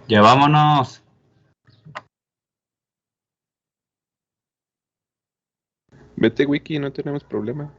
Ya vámonos. Vete, Wiki, no tenemos problema.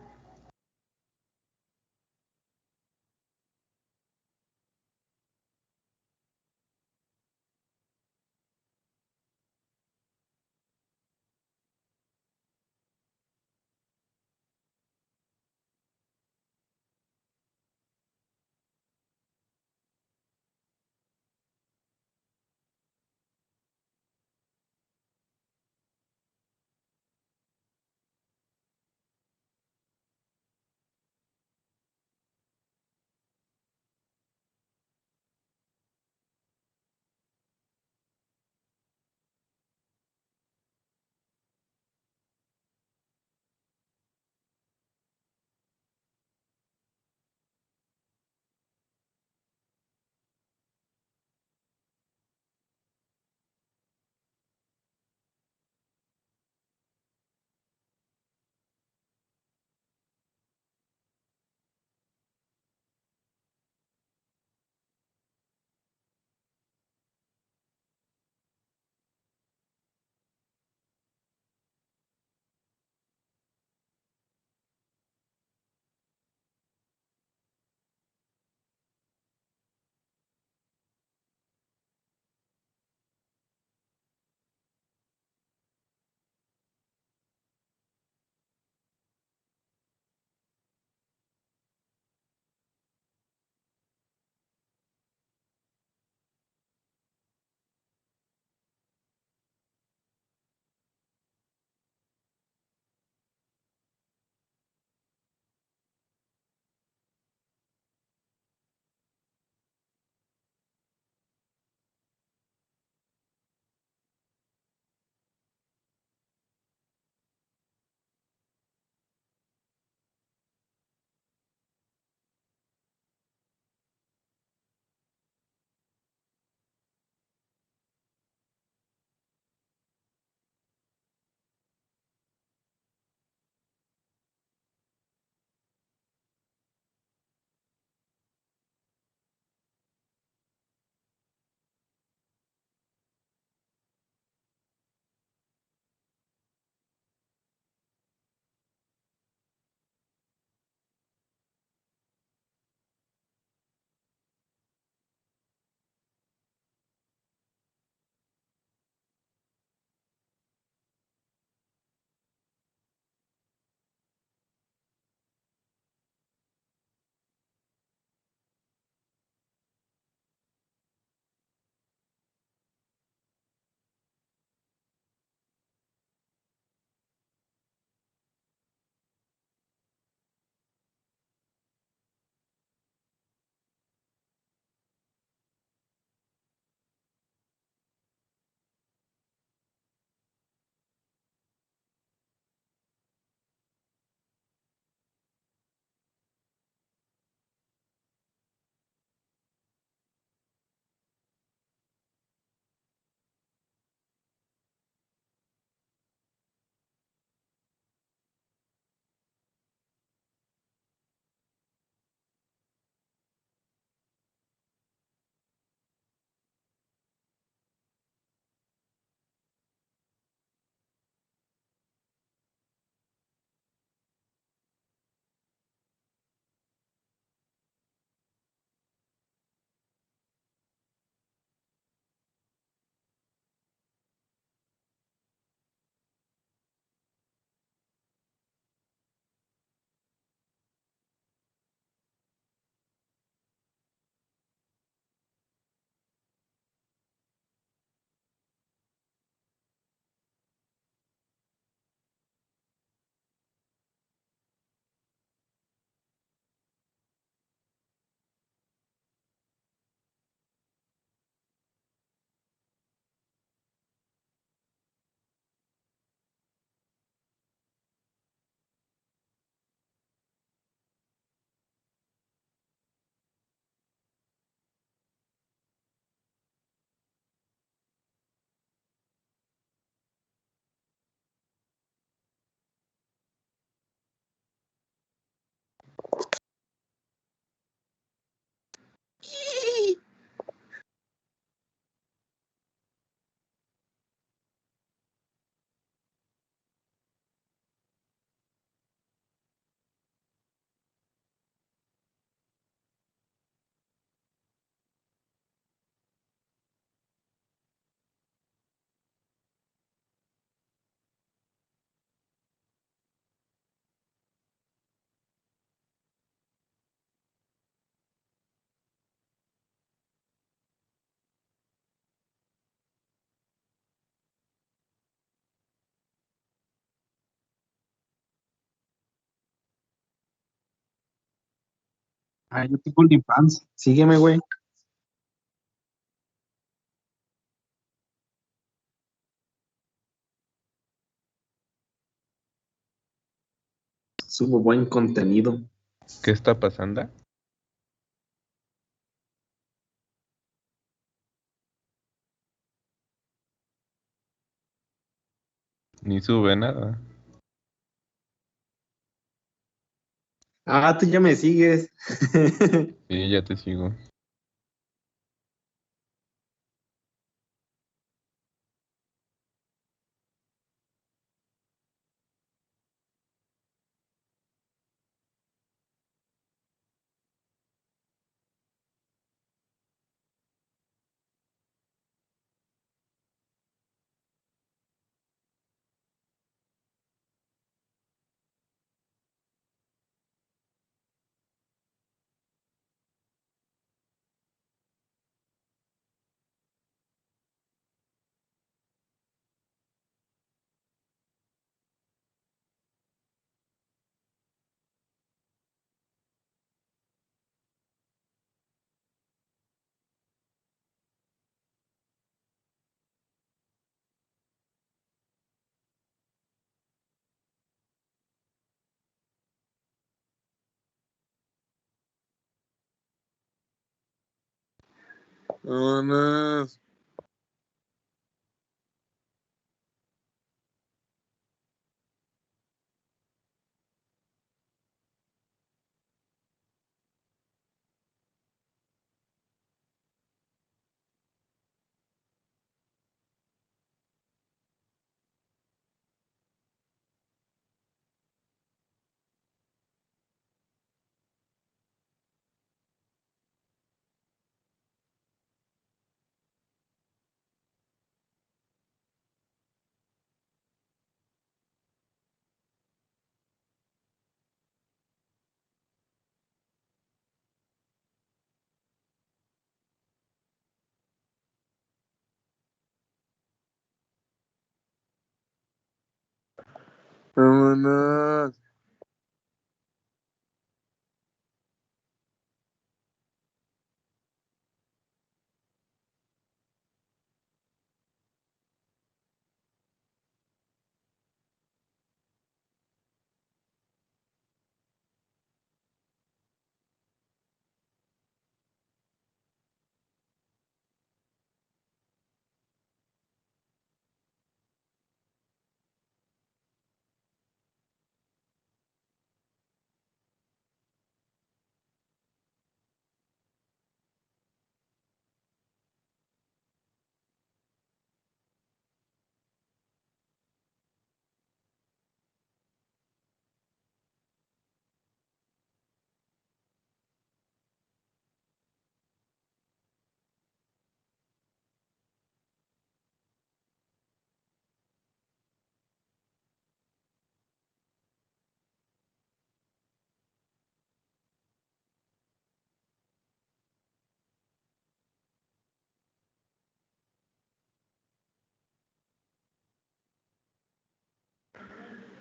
Ah, yo tengo OnlyFans. Sígueme, güey. Subo buen contenido. ¿Qué está pasando? Ni sube nada. Ah, tú ya me sigues. Sí, ya te sigo. Vámonos. Vámonos.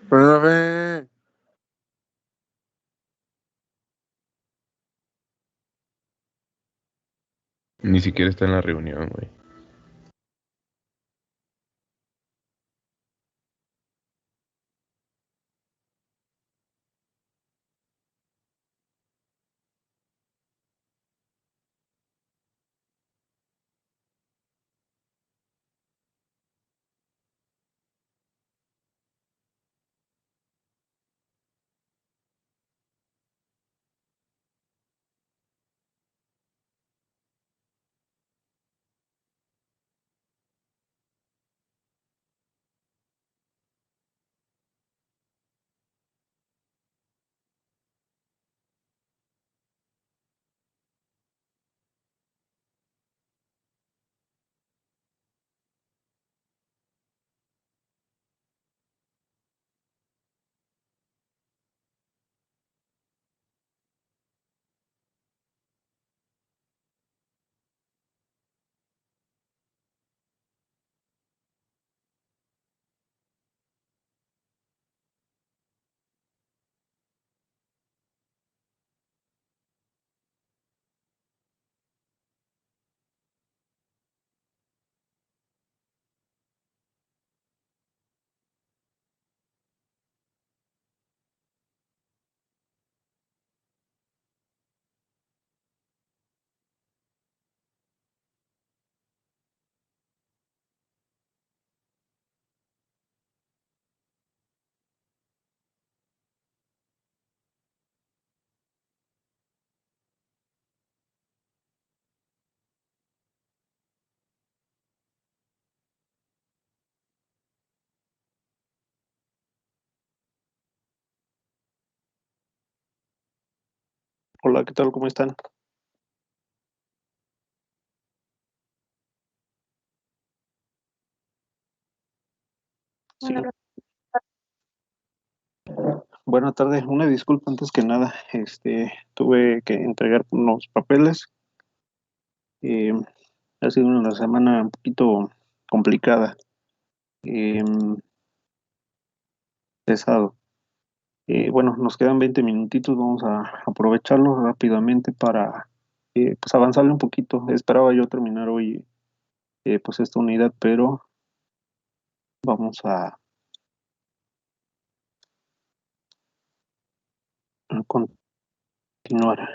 Profe. Ni siquiera está en la reunión, güey. Hola, ¿qué tal? ¿Cómo están? Sí. Buenas tardes. Una disculpa antes que nada. Tuve que entregar unos papeles. Eh, Ha sido una semana un poquito complicada, eh, pesado. Bueno, nos quedan 20 minutitos. Vamos a aprovecharlos rápidamente para pues avanzarle un poquito. Esperaba yo terminar hoy pues esta unidad, pero vamos a continuar.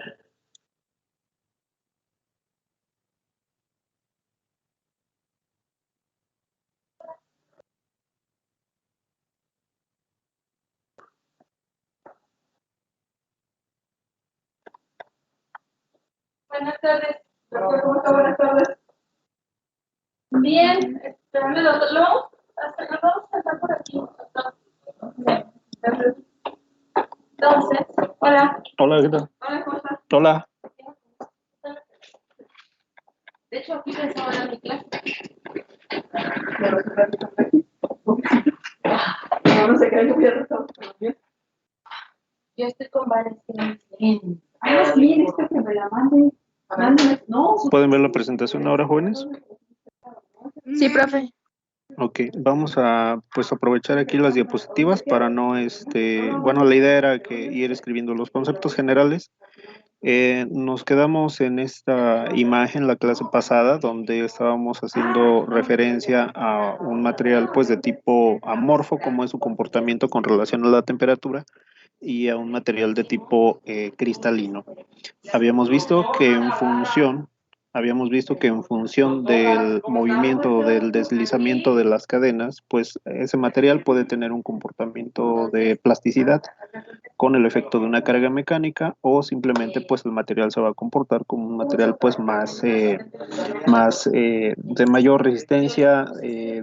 Buenas tardes, doctor. ¿Cómo está? Buenas tardes. Bien, lo vamos a pasar por aquí, doctor. Entonces, hola. Hola, ¿qué tal? Hola, ¿cómo estás? Hola. De hecho, aquí pensaba en mi clase. No se creen que voy a rezar. Yo estoy con varias que sí, dice que me la mande. Mándame. No. ¿Pueden ver la presentación ahora, jóvenes? Sí, profe. Ok, vamos a pues aprovechar aquí las diapositivas para no, bueno, la idea era que ir escribiendo los conceptos generales. Nos quedamos en esta imagen la clase pasada donde estábamos haciendo referencia a un material pues de tipo amorfo, como es su comportamiento con relación a la temperatura, y a un material de tipo cristalino. Habíamos visto que en función del movimiento del deslizamiento de las cadenas, pues ese material puede tener un comportamiento de plasticidad con el efecto de una carga mecánica, o simplemente pues el material se va a comportar como un material pues más de mayor resistencia,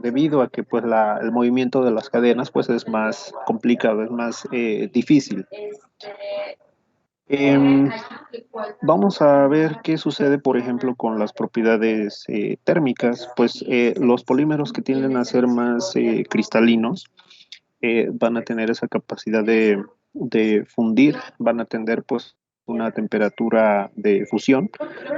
debido a que pues el movimiento de las cadenas pues es más complicado, es más difícil. Vamos a ver qué sucede, por ejemplo, con las propiedades térmicas. Pues los polímeros que tienden a ser más cristalinos van a tener esa capacidad de fundir, van a tener pues una temperatura de fusión.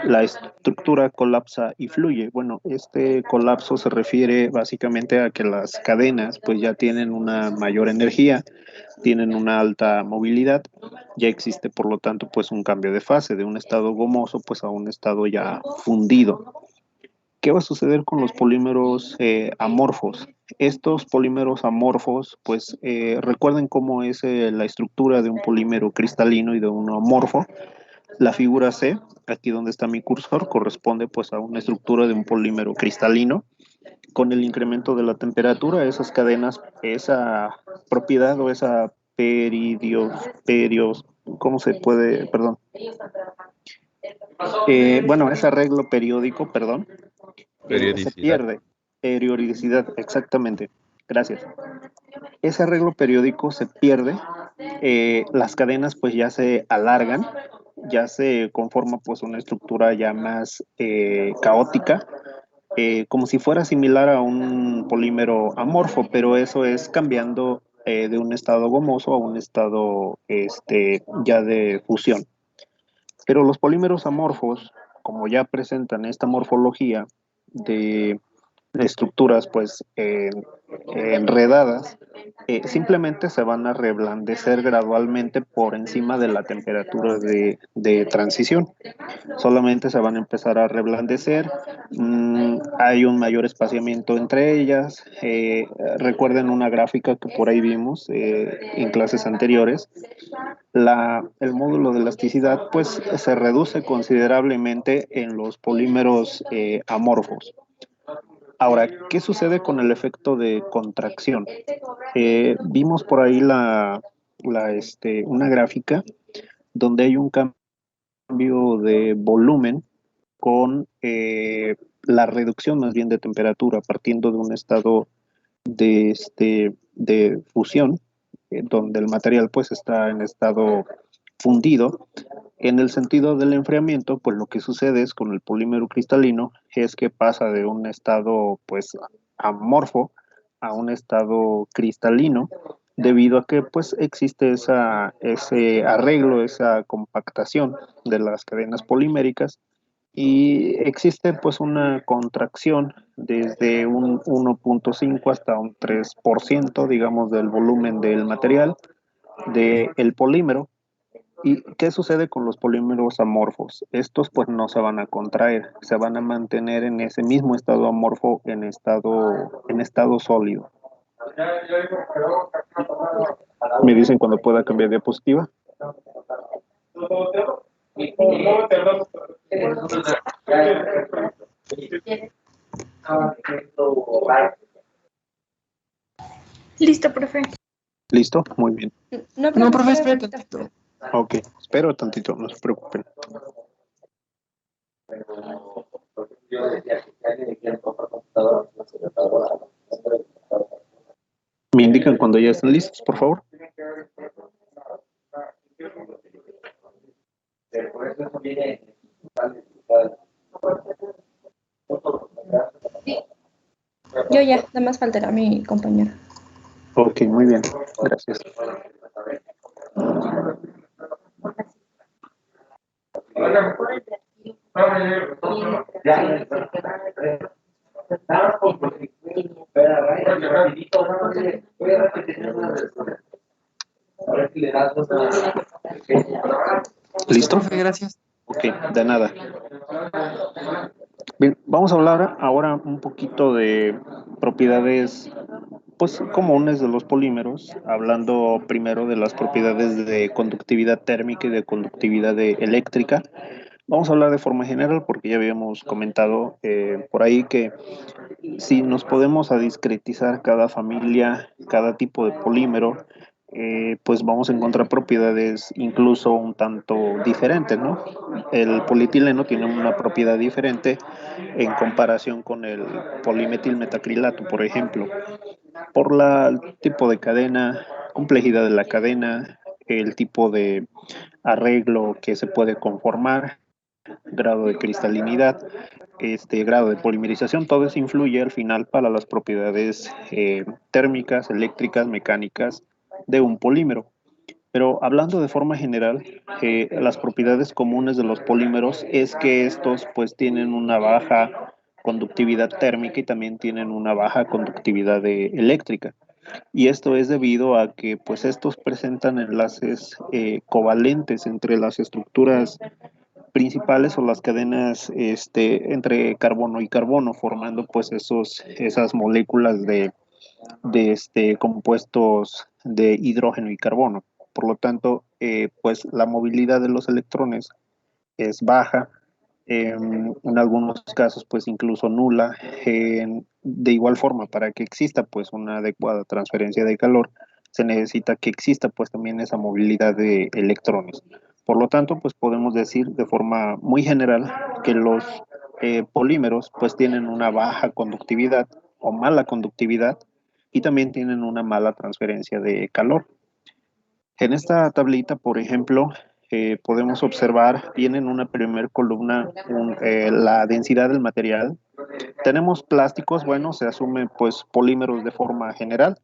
La estructura colapsa y fluye. Bueno, este colapso se refiere básicamente a que las cadenas pues ya tienen una mayor energía, tienen una alta movilidad, ya existe por lo tanto pues un cambio de fase de un estado gomoso pues a un estado ya fundido. ¿Qué va a suceder con los polímeros amorfos? Estos polímeros amorfos, pues recuerden cómo es la estructura de un polímero cristalino y de uno amorfo. La figura C, aquí donde está mi cursor, corresponde pues a una estructura de un polímero cristalino. Con el incremento de la temperatura, esas cadenas, esa propiedad o esa ¿cómo se puede? Perdón. Bueno, ese arreglo periódico, perdón, se Periodicidad. pierde. Periodicidad, exactamente. Gracias. Ese arreglo periódico se pierde, las cadenas pues ya se alargan, ya se conforma pues una estructura ya más caótica, como si fuera similar a un polímero amorfo, pero eso es cambiando de un estado gomoso a un estado ya de fusión. Pero los polímeros amorfos, como ya presentan esta morfología de estructuras pues enredadas, simplemente se van a reblandecer gradualmente por encima de la temperatura de transición. Solamente se van a empezar a reblandecer, hay un mayor espaciamiento entre ellas. Recuerden una gráfica que por ahí vimos en clases anteriores. El módulo de elasticidad pues se reduce considerablemente en los polímeros amorfos. Ahora, ¿qué sucede con el efecto de contracción? Vimos por ahí una gráfica donde hay un cambio de volumen con la reducción más bien de temperatura, partiendo de un estado de fusión, donde el material pues está en estado fundido. En el sentido del enfriamiento, pues lo que sucede es con el polímero cristalino es que pasa de un estado pues amorfo a un estado cristalino debido a que pues existe ese arreglo, esa compactación de las cadenas poliméricas y existe pues una contracción desde un 1.5 hasta un 3%, digamos, del volumen del material del polímero. ¿Y qué sucede con los polímeros amorfos? Estos pues no se van a contraer, se van a mantener en ese mismo estado amorfo, en estado sólido. Me dicen cuando pueda cambiar diapositiva. Listo, profe. ¿Listo? Muy bien. No, profe, espera tantito. Ok, espero tantito, no se preocupen. Me indican cuando ya estén listos, por favor. Yo ya, nada más faltará mi compañera. Ok, muy bien, gracias. ¿Listo? Profe, gracias. Ok, de nada. Bien, vamos a hablar ahora un poquito de propiedades pues comunes de los polímeros, hablando primero de las propiedades de conductividad térmica y de conductividad eléctrica. Vamos a hablar de forma general porque ya habíamos comentado por ahí que si nos podemos a discretizar cada familia, cada tipo de polímero, pues vamos a encontrar propiedades incluso un tanto diferentes, ¿no? El polietileno tiene una propiedad diferente en comparación con el polimetilmetacrilato, por ejemplo, por el tipo de cadena, complejidad de la cadena, el tipo de arreglo que se puede conformar, grado de cristalinidad, grado de polimerización, todo eso influye al final para las propiedades térmicas, eléctricas, mecánicas de un polímero. Pero hablando de forma general, las propiedades comunes de los polímeros es que estos pues tienen una baja conductividad térmica y también tienen una baja conductividad eléctrica. Y esto es debido a que pues estos presentan enlaces covalentes entre las estructuras principales o las cadenas entre carbono y carbono, formando pues esas moléculas de compuestos de hidrógeno y carbono. Por lo tanto, pues la movilidad de los electrones es baja, en algunos casos pues incluso nula. De igual forma, para que exista pues una adecuada transferencia de calor, se necesita que exista pues también esa movilidad de electrones. Por lo tanto, pues podemos decir de forma muy general que los polímeros pues tienen una baja conductividad o mala conductividad y también tienen una mala transferencia de calor. En esta tablita, por ejemplo, podemos observar, viene en una primer columna la densidad del material. Tenemos plásticos, bueno, se asume pues polímeros de forma general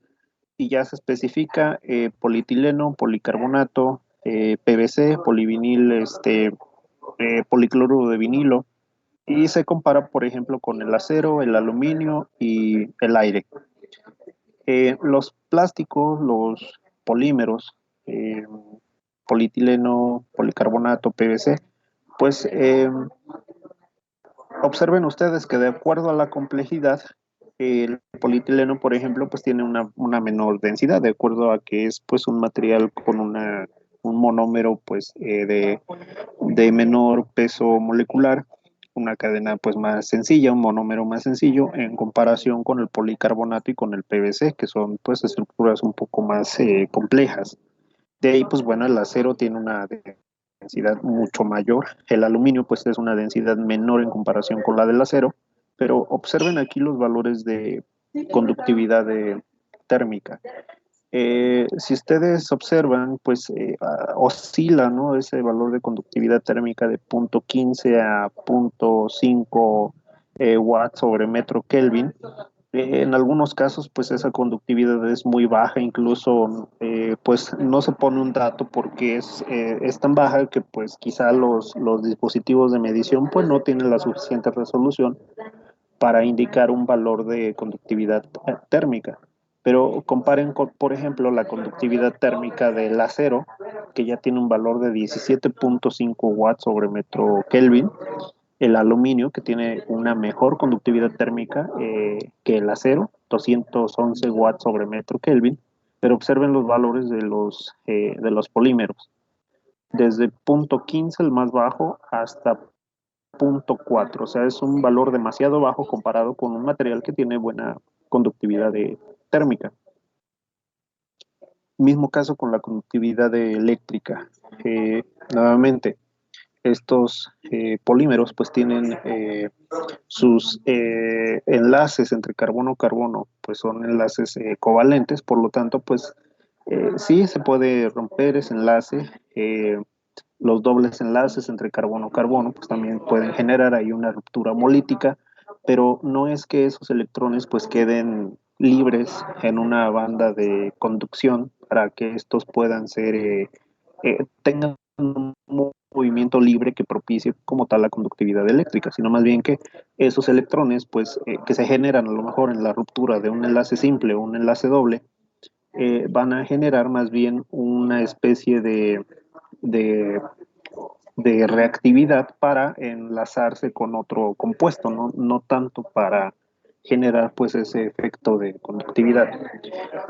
y ya se especifica polietileno, policarbonato, PVC, polivinil, policloruro de vinilo y se compara, por ejemplo, con el acero, el aluminio y el aire. Los plásticos, los polímeros, eh, polietileno, policarbonato, PVC, pues observen ustedes que de acuerdo a la complejidad, el polietileno, por ejemplo, pues tiene una menor densidad, de acuerdo a que es pues un material con un monómero pues de menor peso molecular, una cadena pues más sencilla, un monómero más sencillo en comparación con el policarbonato y con el PVC, que son pues estructuras un poco más complejas. De ahí pues bueno, el acero tiene una densidad mucho mayor, el aluminio pues es una densidad menor en comparación con la del acero, pero observen aquí los valores de conductividad térmica. Si ustedes observan, pues oscila, ¿no? Ese valor de conductividad térmica de 0.15 a 0.5 watts sobre metro Kelvin. En algunos casos, pues esa conductividad es muy baja, incluso pues no se pone un dato porque es tan baja que pues quizá los dispositivos de medición pues no tienen la suficiente resolución para indicar un valor de conductividad térmica. Pero comparen con, por ejemplo, la conductividad térmica del acero, que ya tiene un valor de 17.5 watts sobre metro Kelvin, el aluminio, que tiene una mejor conductividad térmica que el acero, 211 watts sobre metro Kelvin, pero observen los valores de los polímeros, desde 0.15 el más bajo hasta 0.4, o sea, es un valor demasiado bajo comparado con un material que tiene buena conductividad térmica. Mismo caso con la conductividad eléctrica. Nuevamente, estos polímeros pues tienen sus enlaces entre carbono-carbono, pues son enlaces covalentes, por lo tanto, pues sí se puede romper ese enlace. Los dobles enlaces entre carbono-carbono pues también pueden generar ahí una ruptura molítica, pero no es que esos electrones pues queden libres en una banda de conducción para que estos puedan ser, tengan un movimiento libre que propicie como tal la conductividad eléctrica, sino más bien que esos electrones pues que se generan a lo mejor en la ruptura de un enlace simple o un enlace doble, van a generar más bien una especie de, de reactividad para enlazarse con otro compuesto, no tanto para generar pues ese efecto de conductividad.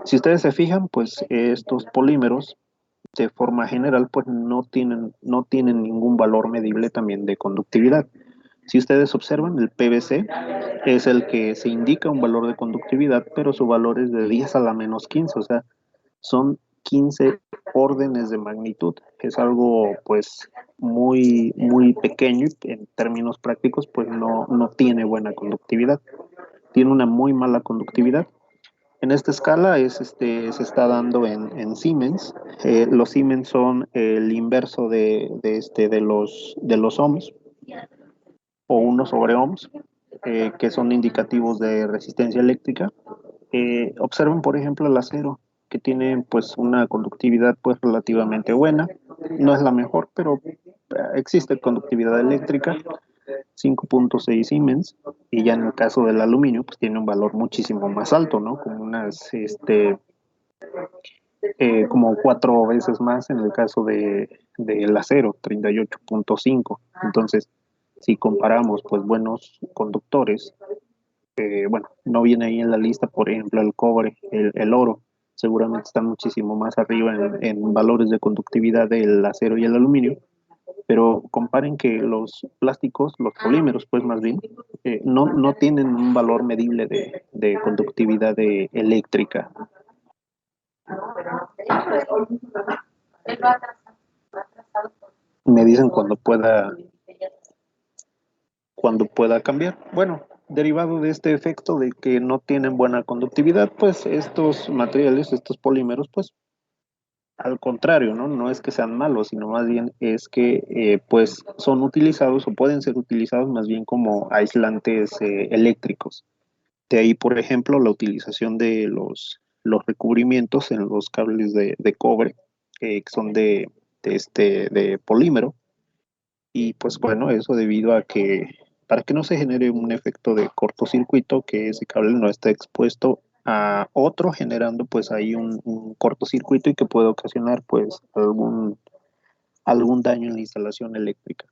Si ustedes se fijan, pues estos polímeros de forma general pues no tienen ningún valor medible también de conductividad. Si ustedes observan, el PVC es el que se indica un valor de conductividad, pero su valor es de 10 a la menos 15, o sea, son 15 órdenes de magnitud. Es algo pues muy pequeño y en términos prácticos pues no tiene buena conductividad. Tiene una muy mala conductividad. En esta escala se está dando en Siemens. Los Siemens son el inverso de los ohms o 1 sobre ohms, que son indicativos de resistencia eléctrica. Observen, por ejemplo, el acero, que tiene pues una conductividad pues relativamente buena. No es la mejor, pero existe conductividad eléctrica, 5.6 Siemens, y ya en el caso del aluminio pues tiene un valor muchísimo más alto, ¿no? Como unas, como 4 veces más en el caso del acero, 38.5. Entonces, si comparamos pues buenos conductores, bueno, no viene ahí en la lista, por ejemplo, el cobre, el oro, seguramente están muchísimo más arriba en valores de conductividad del acero y el aluminio, pero comparen que los plásticos, los polímeros, pues más bien, no tienen un valor medible de conductividad eléctrica. Me dicen cuando pueda cambiar. Bueno, derivado de este efecto de que no tienen buena conductividad, pues estos materiales, estos polímeros, pues al contrario, ¿no? No es que sean malos, sino más bien es que pues son utilizados o pueden ser utilizados más bien como aislantes eléctricos. De ahí, por ejemplo, la utilización de los recubrimientos en los cables de cobre, que son de polímero. Y pues bueno, eso debido a que para que no se genere un efecto de cortocircuito, que ese cable no esté expuesto a otro, generando pues ahí un cortocircuito y que puede ocasionar pues algún daño en la instalación eléctrica.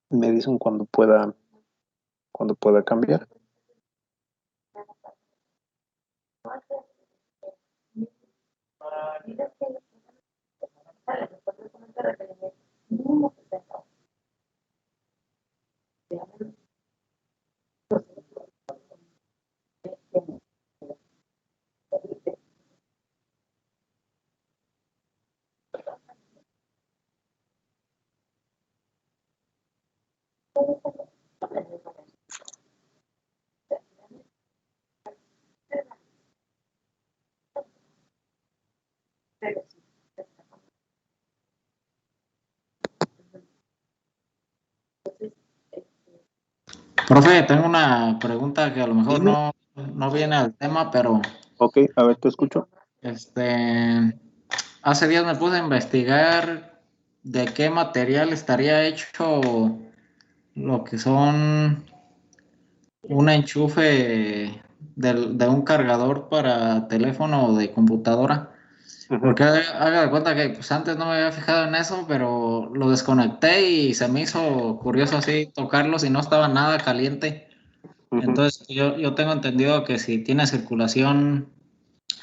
Me dicen cuando pueda cambiar. Profe, tengo una pregunta que a lo mejor no viene al tema, pero Ok, a ver, te escucho. hace días me puse a investigar de qué material estaría hecho lo que son un enchufe de un cargador para teléfono o de computadora. Ujú. Porque haga de cuenta que pues, antes no me había fijado en eso, pero lo desconecté y se me hizo curioso así tocarlo si no estaba nada caliente. Ujú. Entonces yo tengo entendido que si tiene circulación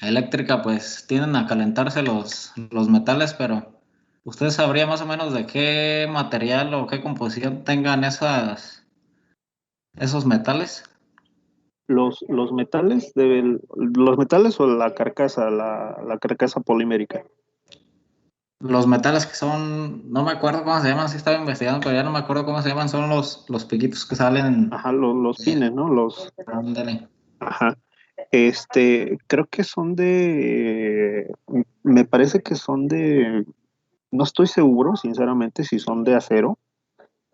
eléctrica, pues tienden a calentarse los metales, pero ¿usted sabría más o menos de qué material o qué composición tengan esos metales? Los metales los metales o la carcasa, la carcasa polimérica. Los metales que son, no me acuerdo cómo se llaman, sí estaba investigando, pero ya no me acuerdo cómo se llaman, son los piquitos que salen. Ajá, los pines, ¿no? Ándale. Ajá. Creo que son me parece que son no estoy seguro, sinceramente, si son de acero,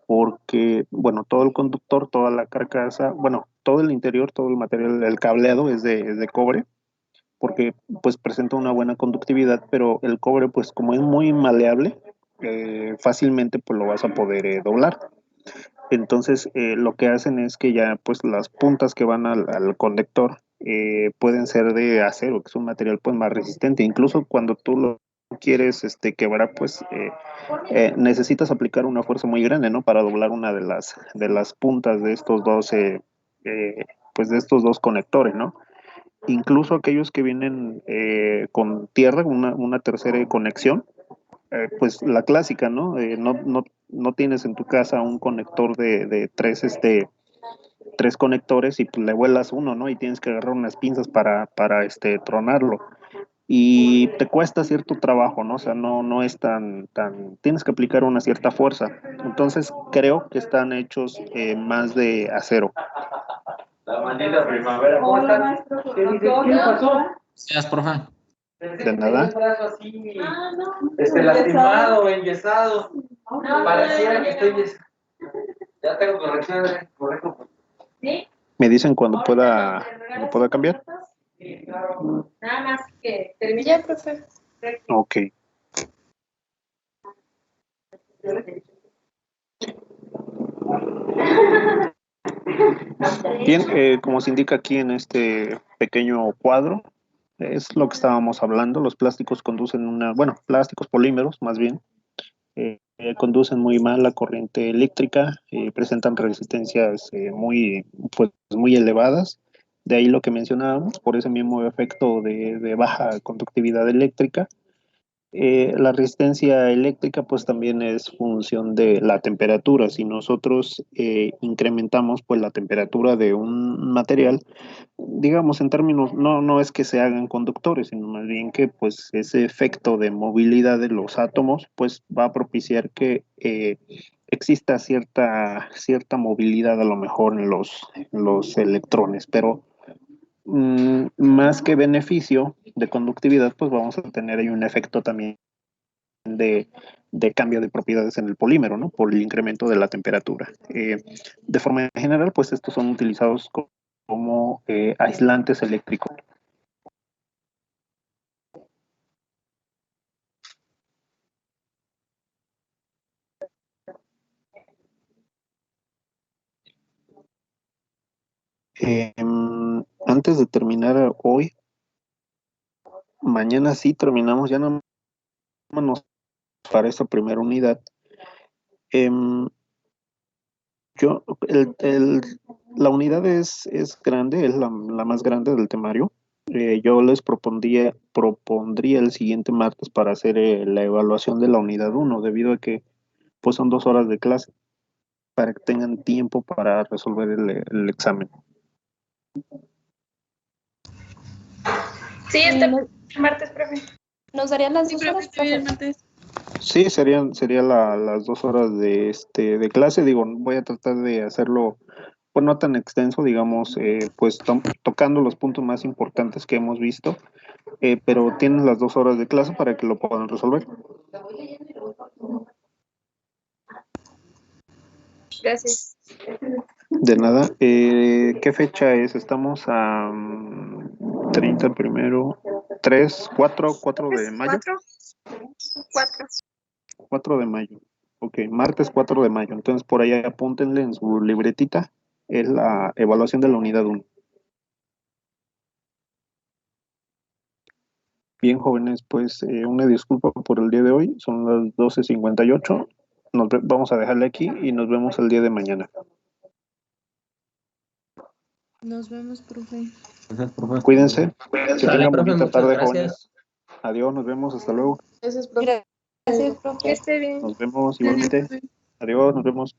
porque, bueno, todo el conductor, toda la carcasa, bueno, todo el interior, todo el material, el cableado es de cobre, porque pues presenta una buena conductividad, pero el cobre, pues como es muy maleable, fácilmente pues lo vas a poder doblar. Entonces, lo que hacen es que ya pues las puntas que van al conector pueden ser de acero, que es un material pues más resistente. Incluso cuando tú lo quieres quebrar, pues necesitas aplicar una fuerza muy grande, ¿no? Para doblar una de las puntas de estos pues de estos dos conectores, ¿no? Incluso aquellos que vienen con tierra, una tercera conexión, pues la clásica, ¿no? No tienes en tu casa un conector de tres conectores y pues le vuelas uno, ¿no? Y tienes que agarrar unas pinzas para tronarlo. Y te cuesta cierto trabajo, ¿no? O sea, no es tienes que aplicar una cierta fuerza. Entonces creo que están hechos más de acero. La maldita primavera. ¿Cómo Hola, estás? maestro. ¿Qué dices? ¿Qué pasó? Gracias, profe. Pensé ¿De que nada? tenía el brazo así, No. lastimado, enyesado. Pareciera que estoy enyesado. Ya tengo corrección, correcto. ¿Sí? Me dicen cuando pueda cambiar. Sí, claro. Nada más que termine. Ya, profe. Ok. Bien, como se indica aquí en este pequeño cuadro, es lo que estábamos hablando. Los plásticos conducen plásticos polímeros más bien, conducen muy mal la corriente eléctrica, presentan resistencias pues, muy elevadas. De ahí lo que mencionábamos, por ese mismo efecto de baja conductividad eléctrica. La resistencia eléctrica pues también es función de la temperatura. Si nosotros incrementamos pues la temperatura de un material, digamos en términos, no es que se hagan conductores, sino más bien que pues ese efecto de movilidad de los átomos pues va a propiciar que exista cierta movilidad a lo mejor en los electrones, pero más que beneficio de conductividad, pues vamos a tener ahí un efecto también de cambio de propiedades en el polímero, ¿no? Por el incremento de la temperatura. De forma general, pues estos son utilizados como aislantes eléctricos. Antes de terminar hoy, mañana sí terminamos, ya no nos para esta primera unidad. Yo, la unidad es grande, es la más grande del temario. Yo les propondría el siguiente martes para hacer la evaluación de la unidad uno, debido a que pues son 2 horas de clase, para que tengan tiempo para resolver el examen. Sí, martes, profe. ¿Nos darían las 2 horas, profe? Sí, serían las 2 horas de clase. Digo, voy a tratar de hacerlo pues no tan extenso, digamos, pues tocando los puntos más importantes que hemos visto, pero tienes las 2 horas de clase para que lo puedan resolver. Gracias. De nada. ¿Qué fecha es? Estamos a 30 primero, 3, 4 de mayo. 4. 4 de mayo. Ok, martes 4 de mayo. Entonces por ahí apúntenle en su libretita. Es la evaluación de la unidad 1. Bien, jóvenes, pues una disculpa por el día de hoy. Son las 12:58. Vamos a dejarle aquí y nos vemos el día de mañana. Nos vemos, profe. Gracias, profe. Cuídense. Que Sale, tengan profe, bonita muchas tarde, gracias. jóvenes. Adiós, nos vemos. Hasta luego. Gracias, profe. Que esté bien. Nos vemos igualmente. Adiós, nos vemos.